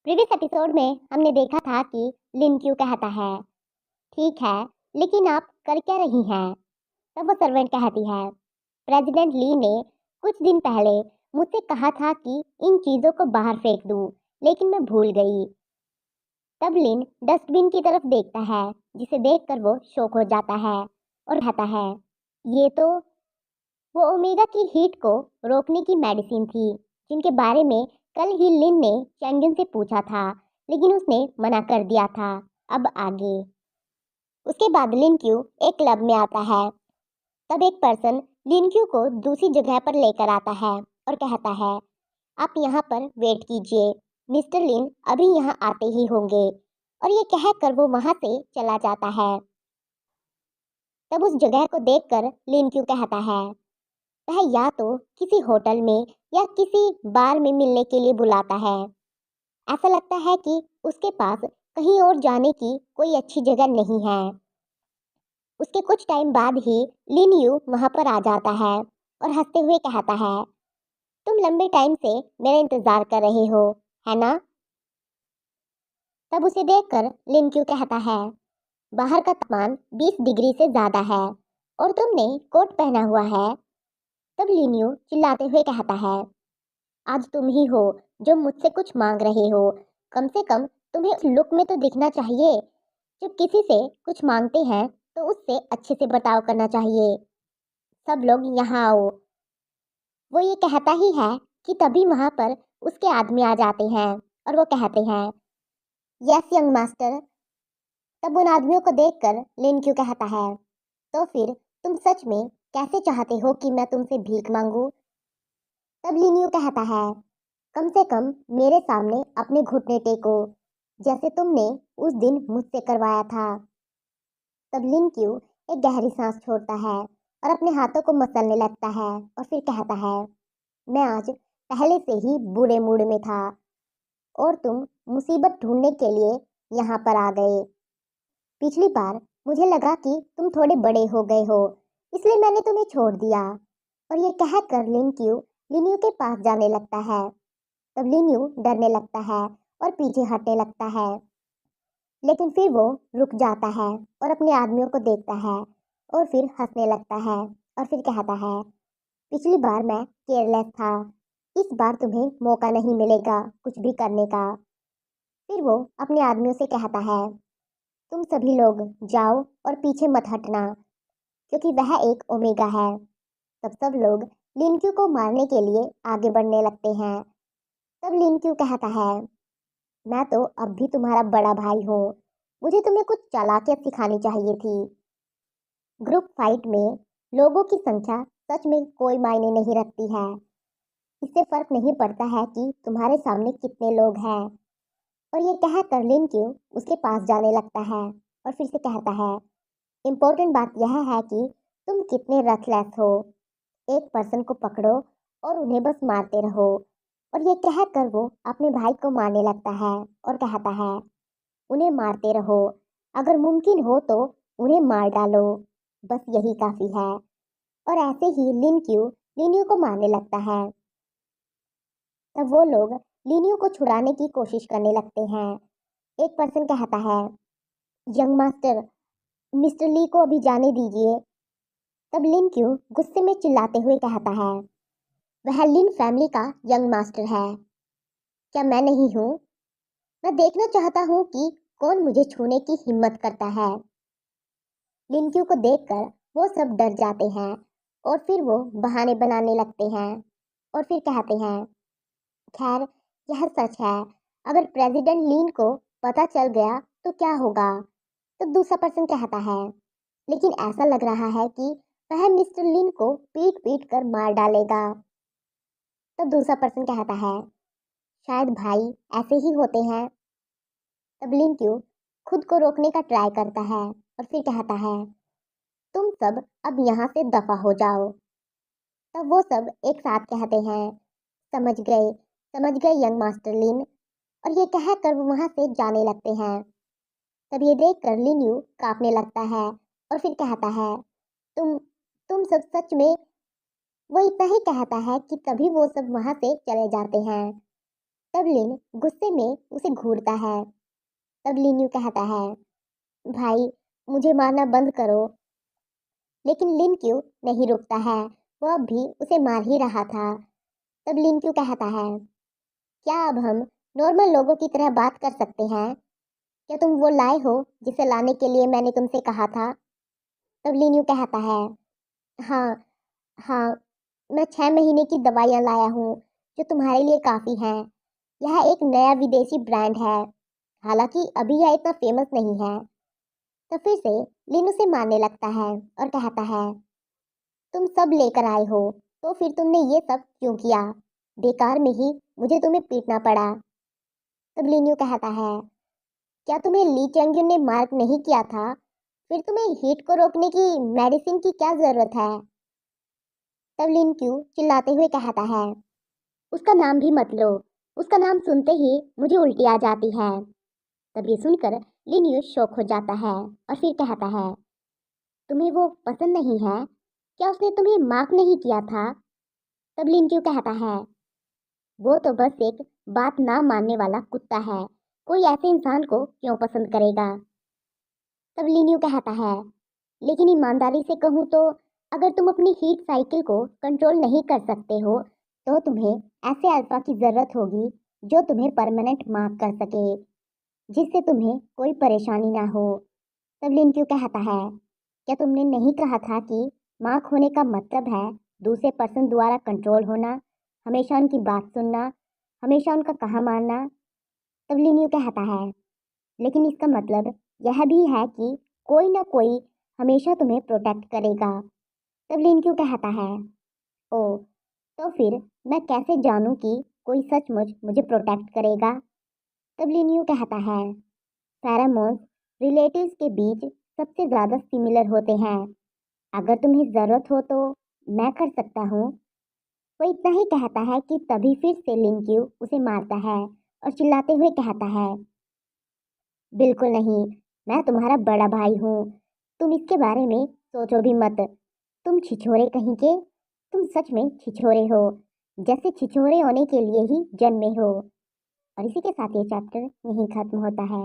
Previous episode में हमने देखा था कि लिन क्यू कहता है, ठीक है, लेकिन आप कर क्या रही हैं? तब वो सर्वेंट कहती है, प्रेसिडेंट ली ने कुछ दिन पहले मुझसे कहा था कि इन चीज़ों को बाहर फेंक दूं, लेकिन मैं भूल गई। तब लिन डस्टबिन की तरफ देखता है, जिसे देखकर वो शॉक हो जाता है और कहता है, ये तो वो ओमेगा की हीट को रोकने की मेडिसिन थी, जिनके बारे में कल ही लिन ने चैंगिन से पूछा था, लेकिन उसने मना कर दिया था। अब आगे उसके बाद लिन क्यू एक क्लब में आता है। तब एक पर्सन लिन क्यू को दूसरी जगह पर लेकर आता है और कहता है, आप यहाँ पर वेट कीजिए, मिस्टर लिन अभी यहाँ आते ही होंगे। और ये कहकर वो वहां से चला जाता है। तब उस जगह को देखकर लिन क्यू कहता है, वह या तो किसी होटल में या किसी बार में मिलने के लिए बुलाता है। ऐसा लगता है कि उसके पास कहीं और जाने की कोई अच्छी जगह नहीं है। उसके कुछ टाइम बाद ही लिन यू वहां पर आ जाता है और हंसते हुए कहता है, तुम लंबे टाइम से मेरा इंतजार कर रहे हो, है ना? तब उसे देखकर लिन क्यू कहता है, बाहर का तापमान 20 डिग्री से ज्यादा है और तुमने कोट पहना हुआ है। तब लिन यू चिल्लाते हुए कहता है, आज तुम ही हो जो मुझसे कुछ मांग रहे हो। कम से कम तुम्हें उस लुक में तो दिखना चाहिए। जब किसी से कुछ मांगते हैं तो उससे अच्छे से बर्ताव करना चाहिए। सब लोग यहाँ आओ। वो ये कहता ही है कि तभी वहां पर उसके आदमी आ जाते हैं और वो कहते हैं, यस यंग मास्टर। तब उन आदमियों को देखकर लिन क्यू कहता है, तो फिर तुम सच में कैसे चाहते हो कि मैं तुमसे भीख मांगू? तब लिन यू कहता है, कम से कम मेरे सामने अपने घुटने टेको, जैसे तुमने उस दिन मुझसे करवाया था। तब लिन क्यू एक गहरी सांस छोड़ता है और अपने हाथों को मसलने लगता है और फिर कहता है, मैं आज पहले से ही बुरे मूड में था और तुम मुसीबत ढूंढने के लिए यहाँ पर आ गए। पिछली बार मुझे लगा कि तुम थोड़े बड़े हो गए हो, इसलिए मैंने तुम्हें छोड़ दिया। और ये कहकर लिन क्यू लिन्यू के पास जाने लगता है। तब लिन्यू डरने लगता है और पीछे हटने लगता है, लेकिन फिर वो रुक जाता है और अपने आदमियों को देखता है और फिर हंसने लगता है और फिर कहता है, पिछली बार मैं केयरलेस था, इस बार तुम्हें मौका नहीं मिलेगा कुछ भी करने का। फिर वो अपने आदमियों से कहता है, तुम सभी लोग जाओ और पीछे मत हटना, क्योंकि वह एक ओमेगा है। तब सब लोग लिनक्यू को मारने के लिए आगे बढ़ने लगते हैं। तब लिनक्यू कहता है, मैं तो अब भी तुम्हारा बड़ा भाई हूँ, मुझे तुम्हें कुछ चालाकियत सिखानी चाहिए थी। ग्रुप फाइट में लोगों की संख्या सच में कोई मायने नहीं रखती है। इससे फर्क नहीं पड़ता है कि तुम्हारे सामने कितने लोग हैं। और ये कहकर लिनक्यू उसके पास जाने लगता है और फिर से कहता है, इम्पोर्टेंट बात यह है कि तुम कितने रथलेस हो। एक पर्सन को पकड़ो और उन्हें बस मारते रहो। और ये कहकर वो अपने भाई को मारने लगता है और कहता है, उन्हें मारते रहो, अगर मुमकिन हो तो उन्हें मार डालो, बस यही काफी है। और ऐसे ही लिनक्यू लिन्यू को मारने लगता है। तब वो लोग लिन्यू को छुड़ाने की कोशिश करने लगते हैं। एक पर्सन कहता है, यंग मास्टर, मिस्टर ली को अभी जाने दीजिए। तब लिनक्यू गुस्से में चिल्लाते हुए कहता है, वह लिन फैमिली का यंग मास्टर है, क्या मैं नहीं हूँ? मैं देखना चाहता हूँ कि कौन मुझे छूने की हिम्मत करता है। लिनक्यू को देखकर वो सब डर जाते हैं और फिर वो बहाने बनाने लगते हैं और फिर कहते हैं, खैर यह सच है, अगर प्रेसिडेंट लीन को पता चल गया तो क्या होगा? तो दूसरा पर्सन कहता है, लेकिन ऐसा लग रहा है कि वह मिस्टर लिन को पीट पीट कर मार डालेगा। तब दूसरा पर्सन कहता है, शायद भाई ऐसे ही होते हैं। तब लिंक्यू खुद को रोकने का ट्राई करता है और फिर कहता है, तुम सब अब यहाँ से दफा हो जाओ। तब वो सब एक साथ कहते हैं, समझ गए यंग मास्टर लिन। और ये कहकर वो वहां से जाने लगते हैं। तब ये देखकर लिन्यू कांपने लगता है और फिर कहता है, तुम तुम सब सच में? वो इतना ही कहता है कि तभी वो सब वहां से चले जाते हैं। तब लिन गुस्से में उसे घूरता है। तब लिन्यू कहता है, भाई मुझे मारना बंद करो। लेकिन लिन क्यों नहीं रुकता है, वो अब भी उसे मार ही रहा था। तब लिन क्यों कहता है, क्या अब हम नॉर्मल लोगों की तरह बात कर सकते हैं? क्या तुम वो लाए हो जिसे लाने के लिए मैंने तुमसे कहा था? तब लिन क्यों कहता है, हाँ हाँ, मैं 6 महीने की दवाइयाँ लाया हूँ जो तुम्हारे लिए काफ़ी हैं। यह एक नया विदेशी ब्रांड है, हालांकि अभी यह इतना फेमस नहीं है। तो फिर से लिन उसे मारने लगता है और कहता है, तुम सब लेकर आए हो तो फिर तुमने ये सब क्यों किया? बेकार में ही मुझे तुम्हें पीटना पड़ा। तब लिन्यू कहता है, क्या तुम्हें ली चैंगयुन ने मार्क नहीं किया था? फिर तुम्हें हीट को रोकने की मेडिसिन की क्या जरूरत है? तब लिन्यू चिल्लाते हुए कहता है, उसका नाम भी मत लो, उसका नाम सुनते ही मुझे उल्टी आ जाती है। तब ये सुनकर लिन्यू शॉक हो जाता है और फिर कहता है, तुम्हें वो पसंद नहीं है? क्या उसने तुम्हें मार्क नहीं किया था? तब लिन्यू कहता है, वो तो बस एक बात ना मानने वाला कुत्ता है, कोई ऐसे इंसान को क्यों पसंद करेगा? तब लिन्यू कहता है, लेकिन ईमानदारी से कहूँ तो अगर तुम अपनी हीट साइकिल को कंट्रोल नहीं कर सकते हो तो तुम्हें ऐसे अल्फा की जरूरत होगी जो तुम्हें परमानेंट मार्क कर सके, जिससे तुम्हें कोई परेशानी ना हो। तब लिन्यू कहता है, क्या तुमने नहीं कहा था कि मार्क होने का मतलब है दूसरे पर्सन द्वारा कंट्रोल होना, हमेशा उनकी बात सुनना, हमेशा उनका कहा मानना? तब लिन्यू कहता है, लेकिन इसका मतलब यह भी है कि कोई ना कोई हमेशा तुम्हें प्रोटेक्ट करेगा। तब लिन्यू कहता है, ओ, तो फिर मैं कैसे जानूं कि कोई सचमुच मुझे प्रोटेक्ट करेगा? तब लिन्यू कहता है, फेरोमोन्स रिलेटिव्स के बीच सबसे ज़्यादा सिमिलर होते हैं। अगर तुम्हें ज़रूरत हो तो मैं कर सकता हूँ। वो इतना ही कहता है कि तभी फिर से लिन्यू उसे मारता है और चिल्लाते हुए कहता है, बिल्कुल नहीं, मैं तुम्हारा बड़ा भाई हूँ, तुम इसके बारे में सोचो भी मत। तुम छिछोरे कहीं के, तुम सच में छिछोरे हो, जैसे छिछोरे होने के लिए ही जन्मे हो। और इसी के साथ ये चैप्टर यहीं खत्म होता है।